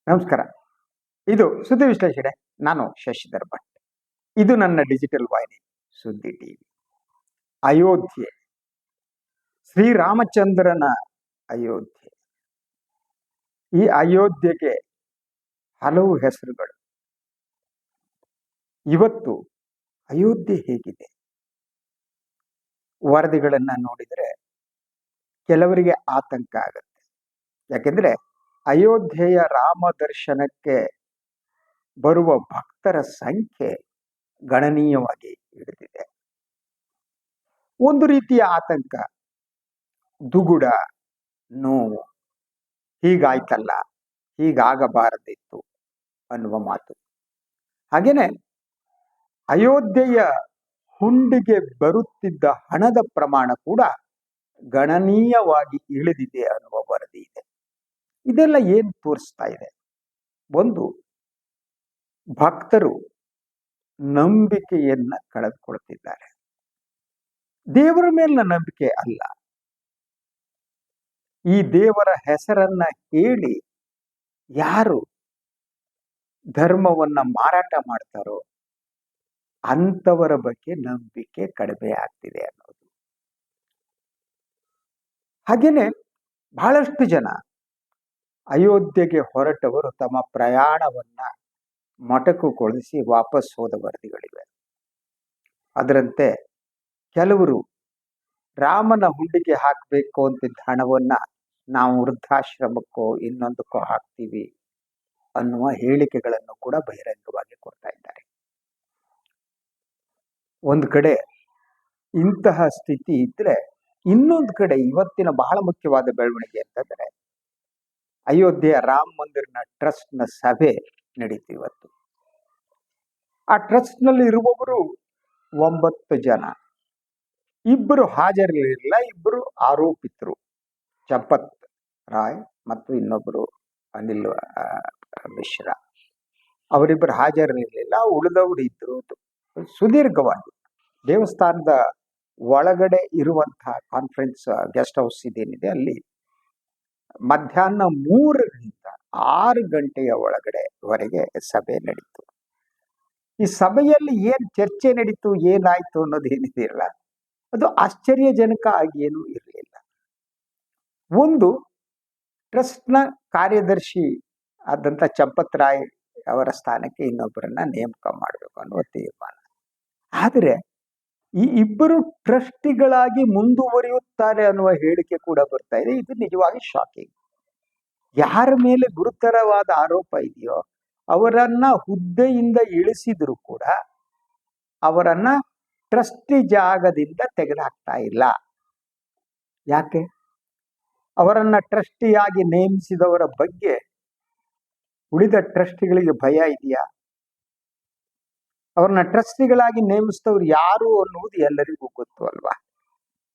ನಮಸ್ಕಾರ. ಇದು ಸುದ್ದಿ ವಿಶ್ಲೇಷಣೆ. ನಾನು ಶಶಿಧರ್ ಭಟ್. ಇದು ನನ್ನ ಡಿಜಿಟಲ್ ವಾಹಿನಿ ಸುದ್ದಿ ಟಿವಿ. ಅಯೋಧ್ಯೆ, ಶ್ರೀರಾಮಚಂದ್ರನ ಅಯೋಧ್ಯೆ. ಈ ಅಯೋಧ್ಯೆಗೆ ಹಲವು ಹೆಸರುಗಳು. ಇವತ್ತು ಅಯೋಧ್ಯೆ ಹೇಗಿದೆ? ವರದಿಗಳನ್ನ ನೋಡಿದರೆ ಕೆಲವರಿಗೆ ಆತಂಕ ಆಗುತ್ತೆ. ಯಾಕೆಂದ್ರೆ ಅಯೋಧ್ಯೆಯ ರಾಮ ದರ್ಶನಕ್ಕೆ ಬರುವ ಭಕ್ತರ ಸಂಖ್ಯೆ ಗಣನೀಯವಾಗಿ ಇಳಿದಿದೆ. ಒಂದು ರೀತಿಯ ಆತಂಕ, ದುಗುಡ, ನೋವು, ಹೀಗಾಯ್ತಲ್ಲ, ಹೀಗಾಗಬಾರದಿತ್ತು ಅನ್ನುವ ಮಾತು. ಹಾಗೇನೆ ಅಯೋಧ್ಯೆಯ ಹುಂಡಿಗೆ ಬರುತ್ತಿದ್ದ ಹಣದ ಪ್ರಮಾಣ ಕೂಡ ಗಣನೀಯವಾಗಿ ಇಳಿದಿದೆ ಅನ್ನುವ ವರದಿ ಇದೆ. ಇದೆಲ್ಲ ಏನ್ ತೋರಿಸ್ತಾ ಇದೆ? ಒಂದು, ಭಕ್ತರು ನಂಬಿಕೆಯನ್ನ ಕಳೆದುಕೊಳ್ತಿದ್ದಾರೆ. ದೇವರ ಮೇಲಿನ ನಂಬಿಕೆ ಅಲ್ಲ, ಈ ದೇವರ ಹೆಸರನ್ನ ಹೇಳಿ ಯಾರು ಧರ್ಮವನ್ನ ಮಾರಾಟ ಮಾಡ್ತಾರೋ ಅಂತವರ ಬಗ್ಗೆ ನಂಬಿಕೆ ಕಡಿಮೆ ಆಗ್ತಿದೆ ಅನ್ನೋದು. ಹಾಗೇನೆ ಬಹಳಷ್ಟು ಜನ ಅಯೋಧ್ಯೆಗೆ ಹೊರಟವರು ತಮ್ಮ ಪ್ರಯಾಣವನ್ನ ಮೊಟಕುಗೊಳಿಸಿ ವಾಪಸ್ ಹೋದ ವರದಿಗಳಿವೆ. ಅದರಂತೆ ಕೆಲವರು ರಾಮನ ಹುಂಡಿಗೆ ಹಾಕಬೇಕು ಅಂತಿದ್ದ ಹಣವನ್ನ ನಾವು ವೃದ್ಧಾಶ್ರಮಕ್ಕೋ ಇನ್ನೊಂದಕ್ಕೋ ಹಾಕ್ತೀವಿ ಅನ್ನುವ ಹೇಳಿಕೆಗಳನ್ನು ಕೂಡ ಬಹಿರಂಗವಾಗಿ ಕೊಡ್ತಾ ಇದ್ದಾರೆ. ಒಂದು ಕಡೆ ಇಂತಹ ಸ್ಥಿತಿ ಇದ್ರೆ, ಇನ್ನೊಂದು ಕಡೆ ಇವತ್ತಿನ ಬಹಳ ಮುಖ್ಯವಾದ ಬೆಳವಣಿಗೆ ಅಂತಂದ್ರೆ ಅಯೋಧ್ಯೆಯ ರಾಮ ಮಂದಿರ್ನ ಟ್ರಸ್ಟ್ ನ ಸಭೆ ನಡೀತು ಇವತ್ತು. ಆ ಟ್ರಸ್ಟ್ ನಲ್ಲಿ ಇರುವವರು 9 ಜನ. ಇಬ್ಬರು ಹಾಜರಿರಲಿಲ್ಲ, ಇಬ್ಬರು ಆರೋಪಿತರು, ಚಂಪತ್ ರಾಯ್ ಮತ್ತು ಇನ್ನೊಬ್ಬರು ಅನಿಲ್ ಮಿಶ್ರಾ. ಅವರಿಬ್ಬರು ಹಾಜರಿರಲಿಲ್ಲ, ಉಳಿದವರು ಇದ್ರು. ಸುದೀರ್ಘವಾಗಿ ದೇವಸ್ಥಾನದ ಒಳಗಡೆ ಇರುವಂತಹ ಕಾನ್ಫರೆನ್ಸ್ ಗೆಸ್ಟ್ ಹೌಸ್ ಇದೇನಿದೆ ಅಲ್ಲಿ ಮಧ್ಯಾಹ್ನ 3ರಿಂದ 6 ಗಂಟೆಯ ಒಳಗಡೆವರೆಗೆ ಸಭೆ ನಡೀತು. ಈ ಸಭೆಯಲ್ಲಿ ಏನ್ ಚರ್ಚೆ ನಡೀತು, ಏನಾಯ್ತು ಅನ್ನೋದು ಏನಿದೆಯಲ್ಲ, ಅದು ಆಶ್ಚರ್ಯಜನಕ ಆಗಿ ಏನೂ ಇರಲಿಲ್ಲ. ಒಂದು, ಟ್ರಸ್ಟ್ನ ಕಾರ್ಯದರ್ಶಿ ಆದಂತ ಚಂಪತ್ ರಾಯ್ ಅವರ ಸ್ಥಾನಕ್ಕೆ ಇನ್ನೊಬ್ಬರನ್ನ ನೇಮಕ ಮಾಡಬೇಕು ಅನ್ನುವ ತೀರ್ಮಾನ. ಆದರೆ ಈ ಇಬ್ಬರು ಟ್ರಸ್ಟಿಗಳಾಗಿ ಮುಂದುವರಿಯುತ್ತಾರೆ ಅನ್ನುವ ಹೇಳಿಕೆ ಕೂಡ ಬರ್ತಾ ಇದೆ. ಇದು ನಿಜವಾಗಿ ಶಾಕಿಂಗ್. ಯಾರ ಮೇಲೆ ಗುರುತರವಾದ ಆರೋಪ ಇದೆಯೋ ಅವರನ್ನ ಹುದ್ದೆಯಿಂದ ಇಳಿಸಿದ್ರು ಕೂಡ ಅವರನ್ನ ಟ್ರಸ್ಟಿ ಜಾಗದಿಂದ ತೆಗೆದುಹಾಕ್ತಾ ಇಲ್ಲ. ಯಾಕೆ? ಅವರನ್ನ ಟ್ರಸ್ಟಿಯಾಗಿ ನೇಮಿಸಿದವರ ಬಗ್ಗೆ ಉಳಿದ ಟ್ರಸ್ಟಿಗಳಿಗೆ ಭಯ ಇದೆಯಾ? ಅವ್ರನ್ನ ಟ್ರಸ್ಟಿಗಳಾಗಿ ನೇಮಿಸಿದವ್ರು ಯಾರು ಅನ್ನುವುದು ಎಲ್ಲರಿಗೂ ಗೊತ್ತು ಅಲ್ವಾ?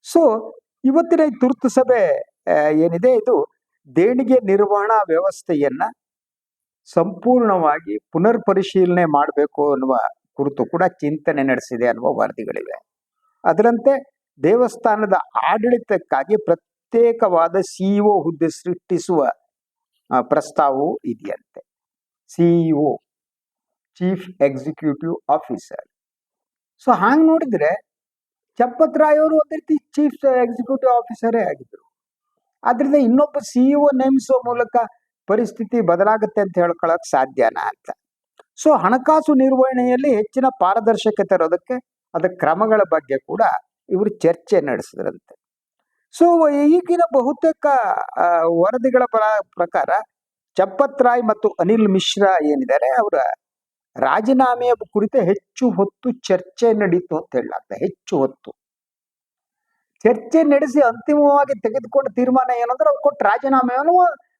ಸೊ ಇವತ್ತಿನ ಈ ತುರ್ತು ಸಭೆ ಏನಿದೆ, ಇದು ದೇಣಿಗೆ ನಿರ್ವಹಣಾ ವ್ಯವಸ್ಥೆಯನ್ನ ಸಂಪೂರ್ಣವಾಗಿ ಪುನರ್ ಪರಿಶೀಲನೆ ಮಾಡಬೇಕು ಅನ್ನುವ ಕುರಿತು ಕೂಡ ಚಿಂತನೆ ನಡೆಸಿದೆ ಅನ್ನುವ ವರದಿಗಳಿವೆ. ಅದರಂತೆ ದೇವಸ್ಥಾನದ ಆಡಳಿತಕ್ಕಾಗಿ ಪ್ರತ್ಯೇಕವಾದ ಸಿಇಒ ಹುದ್ದೆ ಸೃಷ್ಟಿಸುವ ಪ್ರಸ್ತಾವವು ಇದೆಯಂತೆ. CEO, chief executive officer. So ಹಾಂಗ್ ನೋಡಿದ್ರೆ ಚಂಪತ್ ರಾಯ್ ಅವರು ಒಂದ್ ರೀತಿ ಚೀಫ್ ಎಕ್ಸಿಕ್ಯೂಟಿವ್ ಆಫೀಸರೇ ಆಗಿದ್ರು. ಆದ್ರಿಂದ ಇನ್ನೊಬ್ಬ ಸಿಇಒ ನೇಮಿಸುವ ಮೂಲಕ ಪರಿಸ್ಥಿತಿ ಬದಲಾಗುತ್ತೆ ಅಂತ ಹೇಳ್ಕೊಳಕ್ ಸಾಧ್ಯನಾ ಅಂತ. ಸೊ ಹಣಕಾಸು ನಿರ್ವಹಣೆಯಲ್ಲಿ ಹೆಚ್ಚಿನ ಪಾರದರ್ಶಕತೆ ತರೋದಕ್ಕೆ ಅದ ಕ್ರಮಗಳ ಬಗ್ಗೆ ಕೂಡ ಇವರು ಚರ್ಚೆ ನಡೆಸಿದ್ರಂತೆ. ಸೊ ಈಗಿನ ಬಹುತೇಕ ವರದಿಗಳ ಪ್ರಕಾರ ಚಂಪತ್ ರಾಯ್ ಮತ್ತು ಅನಿಲ್ ಮಿಶ್ರಾ ಏನಿದ್ದಾರೆ, ಅವರ ರಾಜೀನಾಮೆಯ ಕುರಿತು ಹೆಚ್ಚು ಹೊತ್ತು ಚರ್ಚೆ ನಡೀತು ಅಂತ ಹೇಳಲಾಗ್ತದೆ. ಹೆಚ್ಚು ಹೊತ್ತು ಚರ್ಚೆ ನಡೆಸಿ ಅಂತಿಮವಾಗಿ ತೆಗೆದುಕೊಂಡ ತೀರ್ಮಾನ ಏನಂದ್ರೆ ಅವ್ರು ಕೊಟ್ಟ ರಾಜೀನಾಮೆಯನ್ನು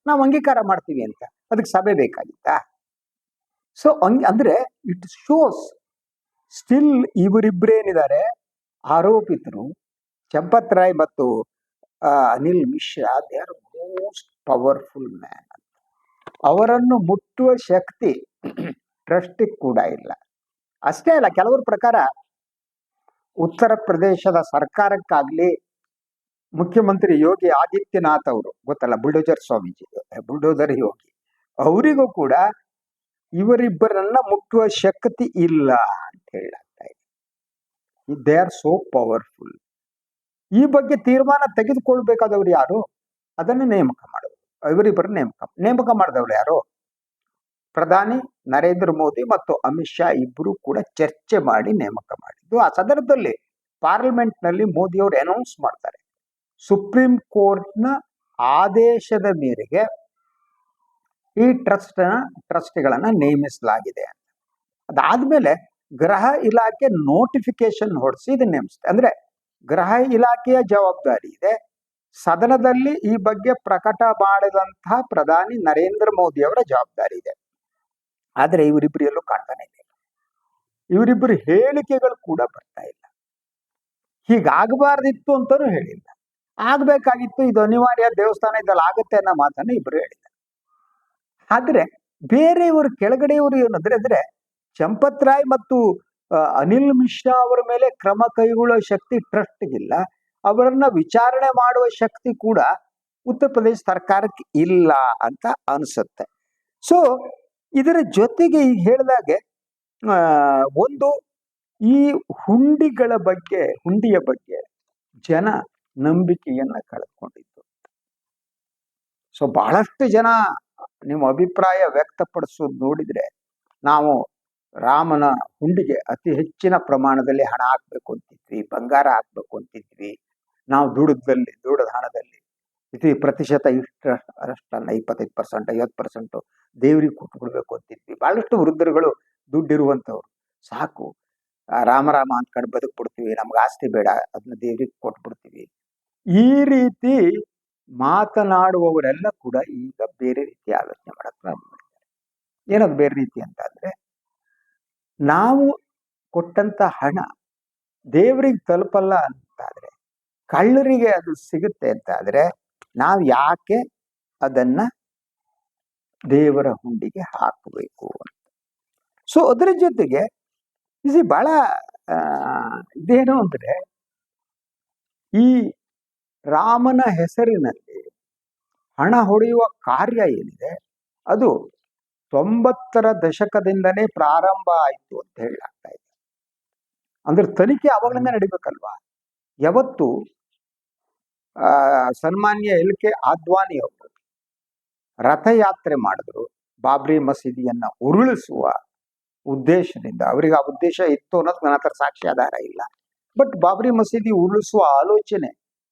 ನಾವು ಅಂಗೀಕಾರ ಮಾಡ್ತೀವಿ ಅಂತ. ಅದಕ್ಕೆ ಸಭೆ ಬೇಕಾಗಿತ್ತ? ಸೊ ಅಂದ್ರೆ it shows still ಇವರಿಬ್ಬರೇನಿದ್ದಾರೆ ಆರೋಪಿತರು, Champat Roy ಮತ್ತು Anil Mishra, they are most powerful man. ಅವರನ್ನು ಮುಟ್ಟುವ ಶಕ್ತಿ ಟ್ರಸ್ಟ್ ಕೂಡ ಇಲ್ಲ. ಅಷ್ಟೇ ಅಲ್ಲ, ಕೆಲವರ ಪ್ರಕಾರ ಉತ್ತರ ಪ್ರದೇಶದ ಸರ್ಕಾರಕ್ಕಾಗ್ಲಿ ಮುಖ್ಯಮಂತ್ರಿ ಯೋಗಿ ಆದಿತ್ಯನಾಥ್ ಅವರು, ಗೊತ್ತಲ್ಲ, ಬುಲ್ಡೋಜರ್ ಸ್ವಾಮೀಜಿ, ಬುಲ್ಡೋಜರ್ ಯೋಗಿ, ಅವರಿಗೂ ಕೂಡ ಇವರಿಬ್ಬರನ್ನ ಮುಟ್ಟುವ ಶಕ್ತಿ ಇಲ್ಲ ಅಂತ ಹೇಳಲಾಗ್ತಾ ಇದೆ. They are so powerful. ಈ ಬಗ್ಗೆ ತೀರ್ಮಾನ ತೆಗೆದುಕೊಳ್ಬೇಕಾದವ್ರು ಯಾರು? ಅದನ್ನು ನೇಮಕ ಮಾಡೋದು. ಇವರಿಬ್ಬರು ನೇಮಕ ಮಾಡಿದವ್ರು ಯಾರು? ಪ್ರಧಾನಿ ನರೇಂದ್ರ ಮೋದಿ ಮತ್ತು ಅಮಿತ್ ಶಾ ಇಬ್ಬರು ಕೂಡ ಚರ್ಚೆ ಮಾಡಿ ನೇಮಕ ಮಾಡಿದ್ದು. ಆ ಸಂದರ್ಭದಲ್ಲಿ ಪಾರ್ಲಿಮೆಂಟ್ ನಲ್ಲಿ ಮೋದಿ ಅವರು ಅನೌನ್ಸ್ ಮಾಡ್ತಾರೆ, ಸುಪ್ರೀಂ ಕೋರ್ಟ್ನ ಆದೇಶದ ಮೇರೆಗೆ ಈ ಟ್ರಸ್ಟ್ಗಳನ್ನ ನೇಮಿಸಲಾಗಿದೆ ಅಂತ. ಅದಾದ್ಮೇಲೆ ಗೃಹ ಇಲಾಖೆ ನೋಟಿಫಿಕೇಶನ್ ಹೊರಡಿಸಿ ಇದನ್ನ ನೇಮಿಸುತ್ತೆ. ಅಂದ್ರೆ ಗೃಹ ಇಲಾಖೆಯ ಜವಾಬ್ದಾರಿ ಇದೆ. ಸದನದಲ್ಲಿ ಈ ಬಗ್ಗೆ ಪ್ರಕಟ ಮಾಡಿದಂತಹ ಪ್ರಧಾನಿ ನರೇಂದ್ರ ಮೋದಿ ಅವರ ಜವಾಬ್ದಾರಿ ಇದೆ. ಆದ್ರೆ ಇವರಿಬ್ಬರು ಎಲ್ಲೂ ಕಾಣ್ತಾನೆ ಇಲ್ಲ. ಇವರಿಬ್ಬರು ಹೇಳಿಕೆಗಳು ಕೂಡ ಬರ್ತಾ ಇಲ್ಲ. ಹೀಗಾಗಬಾರ್ದಿತ್ತು ಅಂತಾನು ಹೇಳಿಲ್ಲ. ಆಗ್ಬೇಕಾಗಿತ್ತು, ಇದು ಅನಿವಾರ್ಯ, ದೇವಸ್ಥಾನ ಇದ್ದಲ್ಲಿ ಆಗುತ್ತೆ ಅನ್ನೋ ಮಾತನ್ನು ಇಬ್ಬರು ಹೇಳಿದ್ದಾರೆ. ಆದ್ರೆ ಬೇರೆಯವರು ಕೆಳಗಡೆಯವರು ಏನಂದ್ರೆ ಚಂಪತ್ ರಾಯ್ ಮತ್ತು ಅನಿಲ್ ಮಿಶ್ರಾ ಅವರ ಮೇಲೆ ಕ್ರಮ ಕೈಗೊಳ್ಳುವ ಶಕ್ತಿ ಟ್ರಸ್ಟ್ಗಿಲ್ಲ, ಅವರನ್ನ ವಿಚಾರಣೆ ಮಾಡುವ ಶಕ್ತಿ ಕೂಡ ಉತ್ತರ ಪ್ರದೇಶ ಸರ್ಕಾರಕ್ಕೆ ಇಲ್ಲ ಅಂತ ಅನಿಸುತ್ತೆ. ಸೊ ಇದರ ಜೊತೆಗೆ ಈಗ ಹೇಳಿದಾಗೆ ಒಂದು ಈ ಹುಂಡಿಯ ಬಗ್ಗೆ ಜನ ನಂಬಿಕೆಯನ್ನ ಕಳೆದುಕೊಂಡಿದ್ದು. ಸೊ ಬಹಳಷ್ಟು ಜನ ನಿಮ್ಮ ಅಭಿಪ್ರಾಯ ವ್ಯಕ್ತಪಡಿಸೋದು ನೋಡಿದ್ರೆ, ನಾವು ರಾಮನ ಹುಂಡಿಗೆ ಅತಿ ಹೆಚ್ಚಿನ ಪ್ರಮಾಣದಲ್ಲಿ ಹಣ ಹಾಕ್ಬೇಕು ಅಂತಿದ್ವಿ, ಬಂಗಾರ ಹಾಕ್ಬೇಕು ಅಂತಿದ್ವಿ, ನಾವು ದುಡಿದ ಹಣದಲ್ಲಿ ಪ್ರತಿಶತ ಅಷ್ಟನ್ನ 25%, 50% ದೇವ್ರಿಗೆ ಕೊಟ್ಬಿಡ್ಬೇಕು ಅಂತಿದ್ವಿ. ಬಹಳಷ್ಟು ವೃದ್ಧರುಗಳು ದುಡ್ಡಿರುವಂತವ್ರು, ಸಾಕು ರಾಮ ಅಂದ್ಕೊಂಡು ಬದುಕ್ಬಿಡ್ತೀವಿ, ನಮ್ಗೆ ಆಸ್ತಿ ಬೇಡ, ಅದನ್ನ ದೇವ್ರಿಗೆ ಕೊಟ್ಬಿಡ್ತೀವಿ, ಈ ರೀತಿ ಮಾತನಾಡುವವರೆಲ್ಲ ಕೂಡ ಈಗ ಬೇರೆ ರೀತಿ ಆಲೋಚನೆ ಮಾಡಕ್ ಪ್ರಾರಂಭ ಮಾಡಿದ್ದಾರೆ. ಏನದು ಬೇರೆ ರೀತಿ ಅಂತ ಅಂದ್ರೆ, ನಾವು ಕೊಟ್ಟಂತ ಹಣ ದೇವರಿಗೆ ತಲುಪಲ್ಲ ಅಂತಾದ್ರೆ, ಕಳ್ಳರಿಗೆ ಅದು ಸಿಗುತ್ತೆ ಅಂತ ಆದ್ರೆ, ನಾವು ಯಾಕೆ ಅದನ್ನ ದೇವರ ಹುಂಡಿಗೆ ಹಾಕಬೇಕು ಅಂತ. ಸೊ ಅದರ ಜೊತೆಗೆ ಇದು ಬಹಳ ಇದೇನು ಅಂದ್ರೆ, ಈ ರಾಮನ ಹೆಸರಿನಲ್ಲಿ ಹಣ ಹೊಡೆಯುವ ಕಾರ್ಯ ಏನಿದೆ ಅದು 90ರ ದಶಕದಿಂದನೇ ಪ್ರಾರಂಭ ಆಯಿತು ಅಂತ ಹೇಳಲಾಗ್ತಾ ಇದೆ. ಅಂದ್ರೆ ತನಿಖೆ ಅವಾಗಲಿಂದ ನಡಿಬೇಕಲ್ವಾ. ಯಾವತ್ತು ಸನ್ಮಾನ್ಯ LK ಆಡ್ವಾಣಿ ಅವರು ರಥಯಾತ್ರೆ ಮಾಡಿದ್ರು, ಬಾಬ್ರಿ ಮಸೀದಿಯನ್ನ ಉರುಳಿಸುವ ಉದ್ದೇಶದಿಂದ, ಅವರಿಗೆ ಆ ಉದ್ದೇಶ ಇತ್ತು ಅನ್ನೋದು ನನ್ನ ಹತ್ರ ಸಾಕ್ಷಿ ಆಧಾರ ಇಲ್ಲ. ಬಟ್ ಬಾಬ್ರಿ ಮಸೀದಿ ಉರುಳಿಸುವ ಆಲೋಚನೆ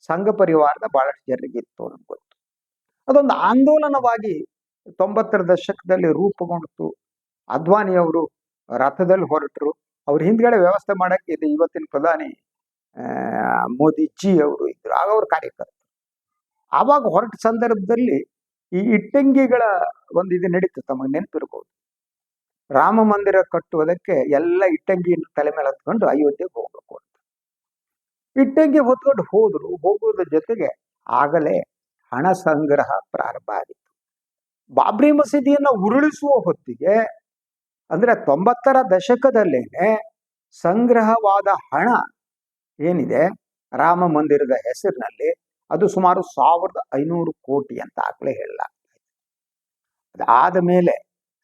ಸಂಘ ಪರಿವಾರದ ಬಹಳಷ್ಟು ಜನರಿಗೆ ಇತ್ತು ಅನ್ನೋದು ಗೊತ್ತು. ಅದೊಂದು ಆಂದೋಲನವಾಗಿ 90ರ ದಶಕದಲ್ಲಿ ರೂಪುಗೊಂಡಿತು. ಅದ್ವಾನಿ ಅವರು ರಥದಲ್ಲಿ ಹೊರಟರು, ಅವ್ರ ಹಿಂದ್ಗಡೆ ವ್ಯವಸ್ಥೆ ಮಾಡಕ್ಕೆ ಇದೆ ಇವತ್ತಿನ ಪ್ರಧಾನಿ ಮೋದಿಜಿ ಅವರು ಇದ್ರು, ಆಗ ಅವ್ರ ಕಾರ್ಯಕರ್ತರು. ಆವಾಗ ಹೊರಟ ಸಂದರ್ಭದಲ್ಲಿ ಈ ಇಟ್ಟಂಗಿಗಳ ಒಂದು ಇದು ನಡೀತು, ತಮಗೆ ನೆನಪಿರ್ಬೋದು. ರಾಮ ಮಂದಿರ ಕಟ್ಟುವುದಕ್ಕೆ ಎಲ್ಲ ಇಟ್ಟಂಗಿಯನ್ನು ತಲೆ ಮೇಲೆ ಹತ್ಕೊಂಡು ಅಯೋಧ್ಯೆಗೆ ಹೋಗ್ಬೇಕು ಅಂತ ಇಟ್ಟಂಗಿ ಹೊತ್ಕೊಂಡು ಹೋಗೋದ್ರ ಜೊತೆಗೆ ಆಗಲೇ ಹಣ ಸಂಗ್ರಹ ಪ್ರಾರಂಭ ಆಗಿತ್ತು. ಬಾಬ್ರಿ ಮಸೀದಿಯನ್ನ ಉರುಳಿಸುವ ಹೊತ್ತಿಗೆ, ಅಂದ್ರೆ 90ರ ದಶಕದಲ್ಲೇನೆ ಸಂಗ್ರಹವಾದ ಹಣ ಏನಿದೆ ರಾಮ ಮಂದಿರದ ಹೆಸರಿನಲ್ಲಿ, ಅದು ಸುಮಾರು 1500 ಕೋಟಿ ಅಂತ ಆಗ್ಲೇ ಹೇಳಲಾಗ್ತದೆ. ಅದಾದ ಮೇಲೆ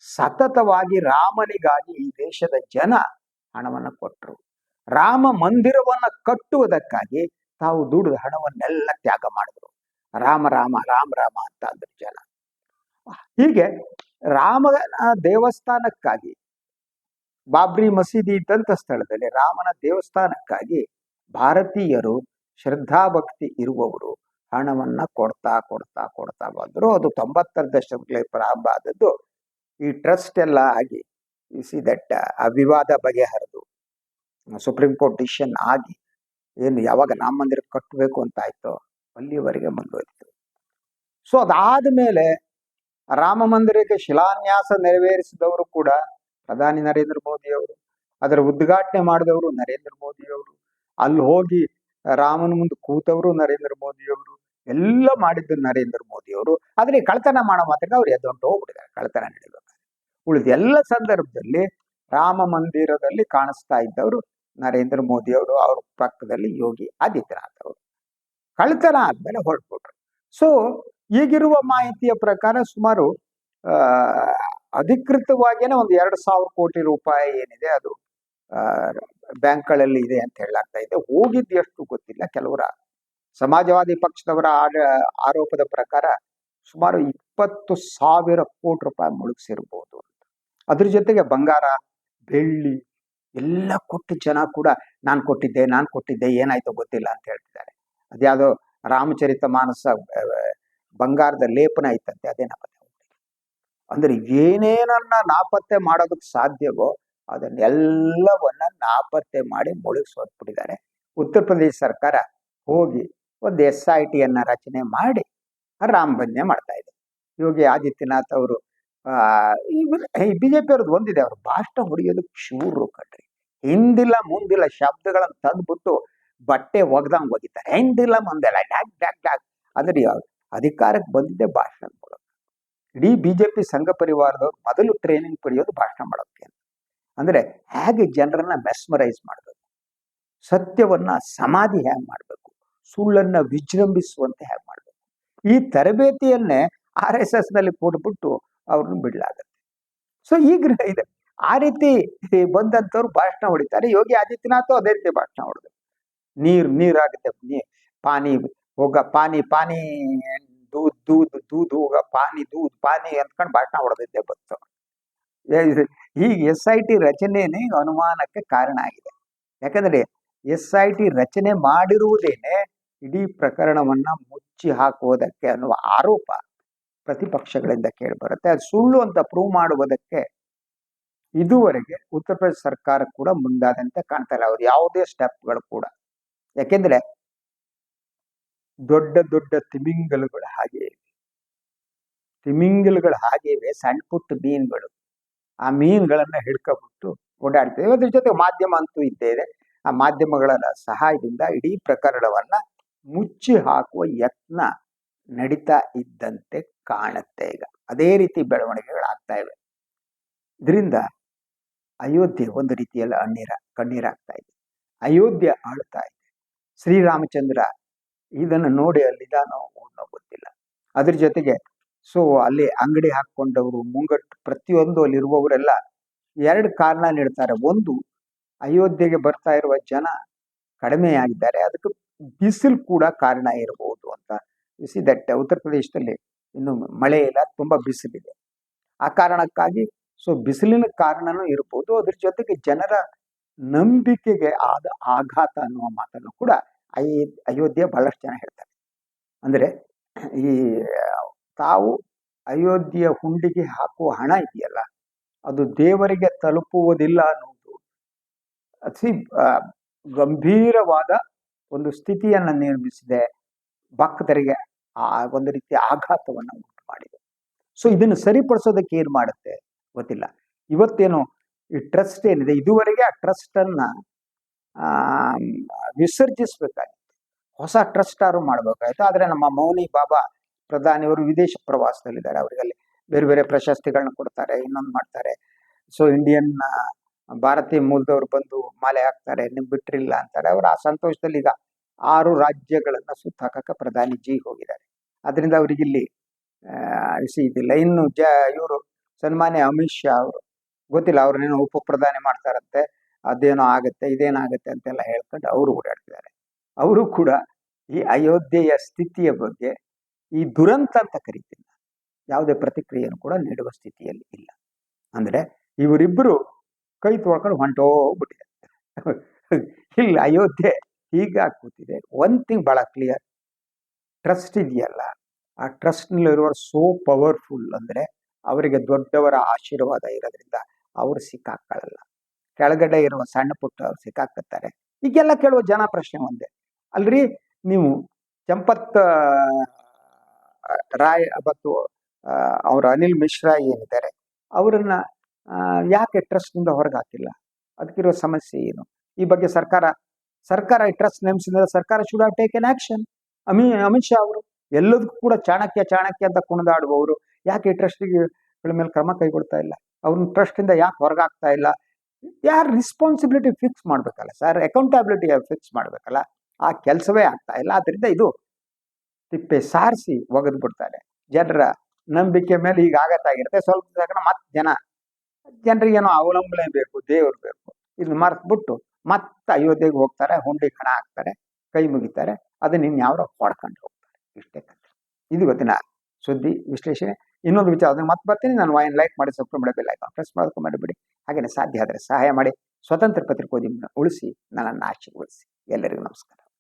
ಸತತವಾಗಿ ರಾಮನಿಗಾಗಿ ಈ ದೇಶದ ಜನ ಹಣವನ್ನ ಕೊಟ್ಟರು. ರಾಮ ಮಂದಿರವನ್ನ ಕಟ್ಟುವುದಕ್ಕಾಗಿ ತಾವು ದುಡಿದ ಹಣವನ್ನೆಲ್ಲ ತ್ಯಾಗ ಮಾಡಿದ್ರು. ರಾಮ ಅಂತ ಅಂದ್ರು ಜನ. ಹೀಗೆ ರಾಮನ ದೇವಸ್ಥಾನಕ್ಕಾಗಿ, ಬಾಬ್ರಿ ಮಸೀದಿ ಇದ್ದಂತ ಸ್ಥಳದಲ್ಲಿ ರಾಮನ ದೇವಸ್ಥಾನಕ್ಕಾಗಿ ಭಾರತೀಯರು, ಶ್ರದ್ಧಾಭಕ್ತಿ ಇರುವವರು ಹಣವನ್ನ ಕೊಡ್ತಾ ಬಂದ್ರು. ಅದು 90ರ ದಶಕಗಳಲ್ಲಿ ಪ್ರಾರಂಭ ಆದದ್ದು. ಈ ಟ್ರಸ್ಟ್ ಎಲ್ಲ ಆಗಿ ಆ ವಿವಾದ ಬಗೆಹರಿದು ಸುಪ್ರೀಂ ಕೋರ್ಟ್ ಡಿಸಿಷನ್ ಆಗಿ ಏನು ಯಾವಾಗ ರಾಮ ಮಂದಿರ ಕಟ್ಟಬೇಕು ಅಂತ ಆಯ್ತೋ ಅಲ್ಲಿವರೆಗೆ ಮುಂದುವರಿತು. ಸೊ ಅದಾದ ಮೇಲೆ ರಾಮ ಮಂದಿರಕ್ಕೆ ಶಿಲಾನ್ಯಾಸ ನೆರವೇರಿಸಿದವರು ಕೂಡ ಪ್ರಧಾನಿ ನರೇಂದ್ರ ಮೋದಿ ಅವರು, ಅದರ ಉದ್ಘಾಟನೆ ಮಾಡಿದವರು ನರೇಂದ್ರ ಮೋದಿ ಅವರು, ಅಲ್ಲಿ ಹೋಗಿ ರಾಮನ ಮುಂದೆ ಕೂತವರು ನರೇಂದ್ರ ಮೋದಿ ಅವರು, ಎಲ್ಲ ಮಾಡಿದ್ದು ನರೇಂದ್ರ ಮೋದಿ ಅವರು. ಆದ್ರೆ ಕಳ್ತನ ಮಾಡೋ ಮಾತ್ರ ಅವ್ರು ಎದ್ದೊಂಟು ಹೋಗ್ಬಿಟ್ಟಿದ್ದಾರೆ. ಕಳ್ತನ ನಡೀಬೇಕು. ಉಳಿದ ಎಲ್ಲ ಸಂದರ್ಭದಲ್ಲಿ ರಾಮ ಮಂದಿರದಲ್ಲಿ ಕಾಣಿಸ್ತಾ ಇದ್ದವರು ನರೇಂದ್ರ ಮೋದಿ ಅವರು, ಅವ್ರ ಪಕ್ಕದಲ್ಲಿ ಯೋಗಿ ಆದಿತ್ಯನಾಥ್ ಅವರು. ಕಳ್ತನ ಆದ್ಮೇಲೆ ಹೊರಟ್ಬಿಟ್ರು. ಸೊ ಈಗಿರುವ ಮಾಹಿತಿಯ ಪ್ರಕಾರ ಸುಮಾರು ಅಧಿಕೃತವಾಗಿಯೇ ಒಂದು 2,000 ಕೋಟಿ ರೂಪಾಯಿ ಏನಿದೆ ಅದು ಬ್ಯಾಂಕ್ಗಳಲ್ಲಿ ಇದೆ ಅಂತ ಹೇಳಲಾಗ್ತಾ ಇದೆ. ಹೋಗಿದ್ದು ಎಷ್ಟು ಗೊತ್ತಿಲ್ಲ. ಕೆಲವರ ಸಮಾಜವಾದಿ ಪಕ್ಷದವರ ಆರೋಪದ ಪ್ರಕಾರ ಸುಮಾರು 20,000 ಕೋಟಿ ರೂಪಾಯಿ ಮುಳುಗಿಸಿರ್ಬೋದು. ಅದ್ರ ಜೊತೆಗೆ ಬಂಗಾರ, ಬೆಳ್ಳಿ ಎಲ್ಲ ಕೊಟ್ಟು ಜನ ಕೂಡ ನಾನು ಕೊಟ್ಟಿದ್ದೆ ಏನಾಯ್ತೋ ಗೊತ್ತಿಲ್ಲ ಅಂತ ಹೇಳ್ತಿದ್ದಾರೆ. ಅದ್ಯಾವುದೋ ರಾಮಚರಿತ ಮಾನಸ ಬಂಗಾರದ ಲೇಪನ ಐತಂತೆ, ಅದೇ ನಾಪತ್ತೆ. ಅಂದ್ರೆ ಏನೇನನ್ನ ನಾಪತ್ತೆ ಮಾಡೋದಕ್ಕೆ ಸಾಧ್ಯವೋ ಅದನ್ನೆಲ್ಲವನ್ನ ನಾಪತ್ತೆ ಮಾಡಿ ಮುಳುಗಿಸೋದ್ಬಿಟ್ಟಿದ್ದಾರೆ. ಉತ್ತರ ಪ್ರದೇಶ ಸರ್ಕಾರ ಹೋಗಿ ಒಂದು SIT ರಚನೆ ಮಾಡಿ ರಾಮಬಂಧನೆ ಮಾಡ್ತಾ ಇದೆ. ಯೋಗಿ ಆದಿತ್ಯನಾಥ್ ಅವರು ಈ BJP ಅವ್ರದ್ದು ಒಂದಿದೆ, ಅವ್ರು ಭಾಷಣ ಹೊಡೆಯೋದಕ್ಕೆ ಶೂರು ಕಣ್ರಿ. ಹಿಂದಿಲ್ಲ ಮುಂದಿಲ್ಲ ಶಬ್ದಗಳನ್ನು ತಂದ್ಬಿಟ್ಟು ಬಟ್ಟೆ ಒಗ್ದಂಗ್ ಒಗಿತಾರೆ. ಹಿಂದಿಲ್ಲ ಮುಂದೆಲ್ಲ ಡ್ಯಾಕ್ ಡ್ಯಾಕ್ ಡ್ಯಾಕ್. ಅಂದ್ರೆ ಅಧಿಕಾರಕ್ಕೆ ಬಂದಿದ್ದೆ ಭಾಷಣ ಮೂಲಕ. ಇಡೀ BJP ಸಂಘ ಪರಿವಾರದವ್ರು ಮೊದಲು ಟ್ರೈನಿಂಗ್ ಪಡೆಯೋದು ಭಾಷಣ ಮಾಡೋದಕ್ಕೆ. ಅಂದ್ರೆ ಹೇಗೆ ಜನರನ್ನ ಮೆಸ್ಮರೈಸ್ ಮಾಡಬೇಕು, ಸತ್ಯವನ್ನ ಸಮಾಧಿ ಹೇಗೆ ಮಾಡಬೇಕು, ಸುಳ್ಳನ್ನ ವಿಜೃಂಭಿಸುವಂತೆ ಹೇಗೆ ಮಾಡಬೇಕು, ಈ ತರಬೇತಿಯನ್ನೇ RSS ನಲ್ಲಿ ಕೊಟ್ಬಿಟ್ಟು ಅವ್ರನ್ನ ಬಿಡ್ಲಾಗತ್ತೆ. ಸೊ ಈಗ ಇದೆ ಆ ರೀತಿ ಬಂದಂತವ್ರು ಭಾಷಣ ಹೊಡಿತಾರೆ. ಯೋಗಿ ಆದಿತ್ಯನಾಥ್ ಅದೇ ರೀತಿ ಭಾಷಣ ಹೊಡೆದ್ರು. ನೀರಾಗುತ್ತೆ, ಪಾನಿ ಹೋಗ ಪಾನಿ ಪಾನಿ ದೂದ್ ದೂದ್ ದೂದ್ ಹೋಗ ಪಾನಿ ದೂದ್ ಪಾನಿ ಅಂದ್ಕೊಂಡು ಭಾಷಣ ಹೊಡೆದಿದ್ದೆ ಬಂತು. ಈಗ SIT ರಚನೆನೇ ಅನುಮಾನಕ್ಕೆ ಕಾರಣ ಆಗಿದೆ. ಯಾಕಂದ್ರೆ SIT ರಚನೆ ಮಾಡಿರುವುದೇನೆ ಇಡೀ ಪ್ರಕರಣವನ್ನ ಮುಚ್ಚಿ ಹಾಕುವುದಕ್ಕೆ ಅನ್ನುವ ಆರೋಪ ಪ್ರತಿಪಕ್ಷಗಳಿಂದ ಕೇಳಿ ಬರುತ್ತೆ. ಅದು ಸುಳ್ಳು ಅಂತ ಪ್ರೂವ್ ಮಾಡುವುದಕ್ಕೆ ಇದುವರೆಗೆ ಉತ್ತರ ಪ್ರದೇಶ ಸರ್ಕಾರ ಕೂಡ ಮುಂದಾದಂತೆ ಕಾಣ್ತಾ ಇಲ್ಲ. ಅವ್ರು ಯಾವುದೇ ಸ್ಟೆಪ್ಗಳು ಕೂಡ. ಯಾಕೆಂದ್ರೆ ದೊಡ್ಡ ದೊಡ್ಡ ತಿಮಿಂಗಲಗಳು ಹಾಗೆ ಇವೆ, ಸಣ್ಣ ಪುಟ್ಟ ಮೀನುಗಳು. ಆ ಮೀನುಗಳನ್ನ ಹಿಡ್ಕೊಬಿಟ್ಟು ಓಡಾಡ್ತೇವೆ. ಅದ್ರ ಜೊತೆ ಮಾಧ್ಯಮ ಅಂತೂ ಇದ್ದೇ ಇದೆ. ಆ ಮಾಧ್ಯಮಗಳ ಸಹಾಯದಿಂದ ಇಡೀ ಪ್ರಕರಣವನ್ನ ಮುಚ್ಚಿ ಹಾಕುವ ಯತ್ನ ನಡೀತಾ ಇದ್ದಂತೆ ಕಾಣುತ್ತೆ. ಈಗ ಅದೇ ರೀತಿ ಬೆಳವಣಿಗೆಗಳಾಗ್ತಾ ಇವೆ. ಇದರಿಂದ ಅಯೋಧ್ಯೆ ಒಂದು ರೀತಿಯಲ್ಲಿ ಕಣ್ಣೀರಾಗ್ತಾ ಇದೆ. ಅಯೋಧ್ಯೆ ಆಳ್ತಾ ಇದೆ. ಶ್ರೀರಾಮಚಂದ್ರ ಇದನ್ನು ನೋಡಿ ಅಲ್ಲಿದಾನೋ ಗೊತ್ತಿಲ್ಲ. ಅದ್ರ ಜೊತೆಗೆ ಅಲ್ಲಿ ಅಂಗಡಿ ಹಾಕೊಂಡವರು ಮುಂಗಟ್ಟು ಪ್ರತಿಯೊಂದು ಅಲ್ಲಿರುವವರೆಲ್ಲ 2 ಕಾರಣ ನೀಡ್ತಾರೆ. ಒಂದು, ಅಯೋಧ್ಯೆಗೆ ಬರ್ತಾ ಇರುವ ಜನ ಕಡಿಮೆಯಾಗಿದ್ದಾರೆ, ಅದಕ್ಕೆ ಬಿಸಿಲು ಕೂಡ ಕಾರಣ ಇರಬಹುದು ಅಂತ. ದಟ್ ಉತ್ತರ ಪ್ರದೇಶದಲ್ಲಿ ಇನ್ನು ಮಳೆ ಇಲ್ಲ, ತುಂಬಾ ಬಿಸಿಲಿದೆ. ಆ ಕಾರಣಕ್ಕಾಗಿ ಬಿಸಿಲಿನ ಕಾರಣನೂ ಇರ್ಬೋದು. ಅದ್ರ ಜೊತೆಗೆ ಜನರ ನಂಬಿಕೆಗೆ ಆದ ಆಘಾತ ಅನ್ನುವ ಮಾತನ್ನು ಕೂಡ ಅಯೋಧ್ಯೆ ಬಹಳಷ್ಟು ಜನ ಹೇಳ್ತಾರೆ. ಅಂದ್ರೆ ಈ ತಾವು ಅಯೋಧ್ಯೆಯ ಹುಂಡಿಗೆ ಹಾಕುವ ಹಣ ಇದೆಯಲ್ಲ, ಅದು ದೇವರಿಗೆ ತಲುಪುವುದಿಲ್ಲ ಅನ್ನೋದು ಅತಿ ಗಂಭೀರವಾದ ಒಂದು ಸ್ಥಿತಿಯನ್ನ ನಿರ್ಮಿಸಿದೆ. ಭಕ್ತರಿಗೆ ಒಂದು ರೀತಿಯ ಆಘಾತವನ್ನ ಉಂಟು ಮಾಡಿದೆ. ಇದನ್ನು ಸರಿಪಡಿಸೋದಕ್ಕೆ ಏನ್ ಮಾಡುತ್ತೆ ಗೊತ್ತಿಲ್ಲ. ಇವತ್ತೇನು ಈ ಟ್ರಸ್ಟ್ ಏನಿದೆ, ಇದುವರೆಗೆ ಆ ಟ್ರಸ್ಟ್ ಅನ್ನ ವಿಸರ್ಜಿಸ್ಬೇಕಾಗಿತ್ತು, ಹೊಸ ಟ್ರಸ್ಟ್ ಆರು ಮಾಡ್ಬೇಕಾಯ್ತು. ಆದ್ರೆ ನಮ್ಮ ಮೌನಿ ಬಾಬಾ ಪ್ರಧಾನಿಯವರು ವಿದೇಶ ಪ್ರವಾಸದಲ್ಲಿದ್ದಾರೆ. ಅವರಿಗಲ್ಲಿ ಬೇರೆ ಬೇರೆ ಪ್ರಶಸ್ತಿಗಳನ್ನ ಕೊಡ್ತಾರೆ, ಇನ್ನೊಂದು ಮಾಡ್ತಾರೆ. ಇಂಡಿಯನ್ ಭಾರತೀಯ ಮೂಲದವ್ರು ಬಂದು ಮಾಲೆ ಹಾಕ್ತಾರೆ, ನಿಮ್ ಬಿಟ್ರಿಲ್ಲ ಅಂತಾರೆ. ಅವರು ಆ ಸಂತೋಷದಲ್ಲಿ ಈಗ 6 ರಾಜ್ಯಗಳನ್ನ ಸುತ್ತಾಕಕ್ಕೆ ಪ್ರಧಾನಿ ಜಿ ಹೋಗಿದ್ದಾರೆ. ಅದರಿಂದ ಅವ್ರಿಗಿಲ್ಲಿ ಇದಿಲ್ಲ. ಇನ್ನು ಇವರು ಸನ್ಮಾನ್ಯ ಅಮಿತ್ ಶಾ ಅವರು ಗೊತ್ತಿಲ್ಲ, ಅವ್ರನ್ನೇನೋ ಉಪ ಪ್ರಧಾನಿ ಮಾಡ್ತಾರಂತೆ, ಅದೇನೋ ಆಗತ್ತೆ ಇದೇನಾಗತ್ತೆ ಅಂತೆಲ್ಲ ಹೇಳ್ಕೊಂಡು ಅವರು ಓಡಾಡ್ತಿದ್ದಾರೆ. ಅವರು ಕೂಡ ಈ ಅಯೋಧ್ಯೆಯ ಸ್ಥಿತಿಯ ಬಗ್ಗೆ, ಈ ದುರಂತ ಅಂತ ಕರಿತೀನಿ, ಯಾವುದೇ ಪ್ರತಿಕ್ರಿಯೆಯನ್ನು ಕೂಡ ನೀಡುವ ಸ್ಥಿತಿಯಲ್ಲಿ ಇಲ್ಲ. ಅಂದ್ರೆ ಇವರಿಬ್ಬರು ಕೈ ತೊಳ್ಕೊಂಡು ಹೊಂಟೋಗ್ಬಿಟ್ಟಿದೆ. ಇಲ್ಲ, ಅಯೋಧ್ಯೆ ಹೀಗಾಗಿ ಕೂತಿದೆ. ಒಂದ್ ಥಿಂಗ್ ಬಹಳ ಕ್ಲಿಯರ್, ಟ್ರಸ್ಟ್ ಇದೆಯಲ್ಲ, ಆ ಟ್ರಸ್ಟ್ ನಲ್ಲಿರುವ ಸೋ ಪವರ್ಫುಲ್. ಅಂದ್ರೆ ಅವರಿಗೆ ದೊಡ್ಡವರ ಆಶೀರ್ವಾದ ಇರೋದ್ರಿಂದ ಅವರು ಸಿಕ್ಕಾಕೊಳ್ಳಲ್ಲ. ಕೆಳಗಡೆ ಇರುವ ಸಣ್ಣ ಪುಟ್ಟ ಅವ್ರು ಸಿಕ್ಕಾಕತ್ತಾರೆ. ಈಗೆಲ್ಲ ಕೇಳುವ ಜನ ಪ್ರಶ್ನೆ ಒಂದೇ, ಅಲ್ರಿ ನೀವು ಚಂಪತ್ ರಾಯ್ ಮತ್ತು ಅವ್ರ ಅನಿಲ್ ಮಿಶ್ರಾ ಏನಿದ್ದಾರೆ ಅವರನ್ನ ಯಾಕೆ ಟ್ರಸ್ಟ್ ನಿಂದ ಹೊರಗೆ ಹಾಕಿಲ್ಲ? ಅದಕ್ಕಿರೋ ಸಮಸ್ಯೆ ಏನು? ಈ ಬಗ್ಗೆ ಸರ್ಕಾರ ಈ ಟ್ರಸ್ಟ್ ನೇಮಿಸಿದ್ರೆ ಸರ್ಕಾರ should have taken action. Amit Shah ಅವರು ಎಲ್ಲದಕ್ಕೂ ಕೂಡ ಚಾಣಕ್ಯ ಅಂತ ಕುಣಿದಾಡುವವರು ಯಾಕೆ ಈ ಟ್ರಸ್ಟ್ಗಳ ಮೇಲೆ ಕ್ರಮ ಕೈಗೊಳ್ತಾ ಇಲ್ಲ? ಅವ್ರನ್ನ ಟ್ರಸ್ಟ್ ಇಂದ ಯಾಕೆ ಹೊರಗಾಗ್ತಾ ಇಲ್ಲ? ಯಾರು ರೆಸ್ಪಾನ್ಸಿಬಿಲಿಟಿ ಫಿಕ್ಸ್ ಮಾಡ್ಬೇಕಲ್ಲ ಸರ್, ಅಕೌಂಟಬಿಲಿಟಿ ಫಿಕ್ಸ್ ಮಾಡ್ಬೇಕಲ್ಲ, ಆ ಕೆಲಸವೇ ಆಗ್ತಾ ಇಲ್ಲ. ಆದ್ರಿಂದ ಇದು ತಿಪ್ಪೆ ಸಾರಿಸಿ ಒಗೆದು ಬಿಡ್ತಾರೆ. ಜನರ ನಂಬಿಕೆ ಮೇಲೆ ಈಗ ಆಗತ್ತಾಗಿರುತ್ತೆ. ಸ್ವಲ್ಪ ದಿವಸ ಮತ್ತೆ ಜನರಿಗೇನೋ ಅವಲಂಬನೆ ಬೇಕು, ದೇವ್ರು ಬೇಕು, ಇದನ್ನ ಮರೆತ್ಬಿಟ್ಟು ಮತ್ತೆ ಅಯೋಧ್ಯೆಗೆ ಹೋಗ್ತಾರೆ, ಹುಂಡಿ ಕಣ ಹಾಕ್ತಾರೆ, ಕೈ ಮುಗಿತಾರೆ, ಅದನ್ನ ಇನ್ಯಾವ್ರೋ ಹೊಡ್ಕೊಂಡು ಹೋಗ್ತಾರೆ. ಇಷ್ಟೇ ಕಥೆ. ಇದು ಇವತ್ತಿನ ಸುದ್ದಿ ವಿಶ್ಲೇಷಣೆ. ಇನ್ನೊಂದು ವಿಚಾರ ಅದನ್ನ ಮತ್ತೆ ಬರ್ತೀನಿ. ನಾನು ವಾಯಿನ್ ಲೈಕ್ ಮಾಡಿ, ಸಬ್ಸ್ಕ್ರೈಬ್ ಮಾಡಿ, ಬೆಲ್ ಐಕಾನ್ ಪ್ರೆಸ್ ಮಾಡೋದಕ್ಕೆ ಮಾಡಿಬಿಡಿ. ಹಾಗೆಯೇ ಸಾಧ್ಯ ಆದರೆ ಸಹಾಯ ಮಾಡಿ ಸ್ವತಂತ್ರ ಪತ್ರಿಕೋದ್ಯಮವನ್ನು ಉಳಿಸಿ, ನನ್ನನ್ನು ಆಶೀರ್ವದಿಸಿ. ಎಲ್ಲರಿಗೂ ನಮಸ್ಕಾರ.